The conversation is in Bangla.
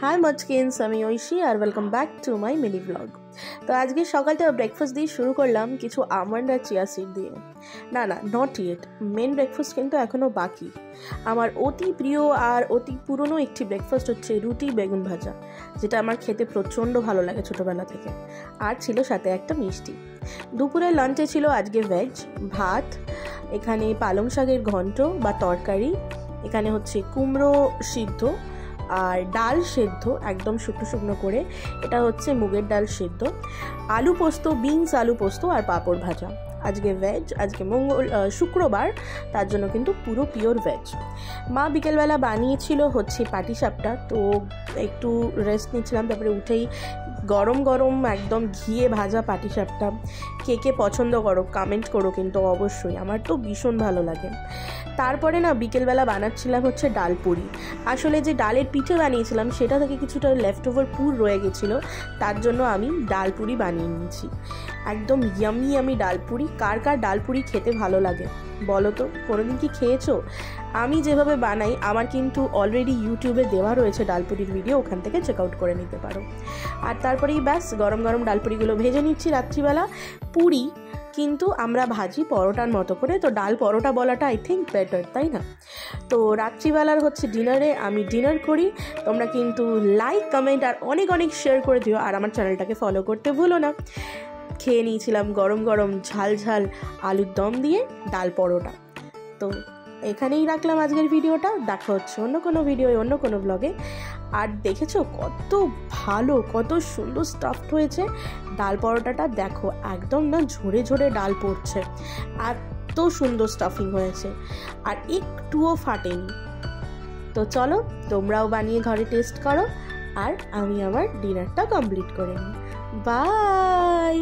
हाय मचकिन्स আমি ঐশী আর welcome back to my mini blog. তো আজকে সকালটা ব্রেকফাস্ট দিয়ে শুরু করলাম কিছু আমন্ড আর চিয়া সিড দিয়ে। না নট ইয়েট, মেন ব্রেকফাস্ট কিন্তু এখনও বাকি। আমার অতি প্রিয় আর অতি পুরনো একটি ব্রেকফাস্ট হচ্ছে রুটি বেগুন ভাজা, যেটা আমার খেতে প্রচণ্ড ভালো লাগে ছোটোবেলা থেকে। আর ছিল সাথে একটা মিষ্টি। দুপুরের লাঞ্চে ছিল আজকে ভেজ ভাত, এখানে পালং শাকের ঘন্ট বা তরকারি, এখানে হচ্ছে কুমড়ো সিদ্ধ আর ডাল সেদ্ধ একদম শুকনো শুকনো করে, এটা হচ্ছে মুগের ডাল সেদ্ধ, আলু পোস্ত, বিনস আলু পোস্ত আর পাঁপড় ভাজা। আজকে ভেজ, আজকে শুক্রবার, তার জন্য কিন্তু পুরো পিওর ভেজ। মা বিকেলবেলা বানিয়েছিল হচ্ছে পাটিসাপটা, তো একটু রেস্ট নিচ্ছিলাম, তারপরে উঠেই গরম গরম একদম ঘিয়ে ভাজা পাটিসাপটা। কে কে পছন্দ করো কমেন্ট করো কিন্তু অবশ্যই, আমার তো ভীষণ ভালো লাগে। তারপরে বিকেলবেলা বানাচ্ছিলাম হচ্ছে ডাল পুরি। আসলে যে ডালের পিঠে বানিয়েছিলাম সেটা থেকে কিছুটা লেফট ওভার পুর রয়ে গেছিলো, তার জন্য আমি ডাল পুরি বানিয়ে নিয়েছি। একদম ইয়ামি ডাল পুরি। কার কার ডাল পুরি খেতে ভালো লাগে বলো তো, কোনোদিন কি খেয়েছো? আমি যেভাবে বানাই আমার কিন্তু অলরেডি ইউটিউবে দেওয়া রয়েছে ডালপুরির ভিডিও, ওখান থেকে চেক আউট করে নিতে পারো। আর তারপরেই ব্যাস গরম গরম ডালপুরিগুলো ভেজে নিচ্ছি। রাত্রিবেলা পুরি কিন্তু আমরা ভাজি পরোটার মতো করে, তো ডাল পরোটা বলাটা আই থিঙ্ক বেটার, তাই না? তো রাত্রিবেলার হচ্ছে ডিনারে আমি ডিনার করি। তোমরা কিন্তু লাইক কমেন্ট আর অনেক অনেক শেয়ার করে দিও, আর আমার চ্যানেলটাকে ফলো করতে ভুলো না। খেয়ে নিয়েছিলাম গরম গরম ঝাল ঝাল আলুর দম দিয়ে ডাল পরোটা। তো এখানেই রাখলাম আজকের ভিডিওটা, দেখা হচ্ছে অন্য কোনো ভিডিও অন্য কোনো ব্লগে। আর দেখেছো কত ভালো, কত সুন্দর স্টাফড হয়েছে ডাল পরোটাটা, দেখো একদম ঝরে ঝরে ডাল পড়ছে, এত সুন্দর স্টাফিং হয়েছে আর একটুও ফাটেনি। তো চলো তোমরাও বানিয়ে ঘরে টেস্ট করো, আর আমি আমার ডিনারটা কমপ্লিট করে নিই। বাই।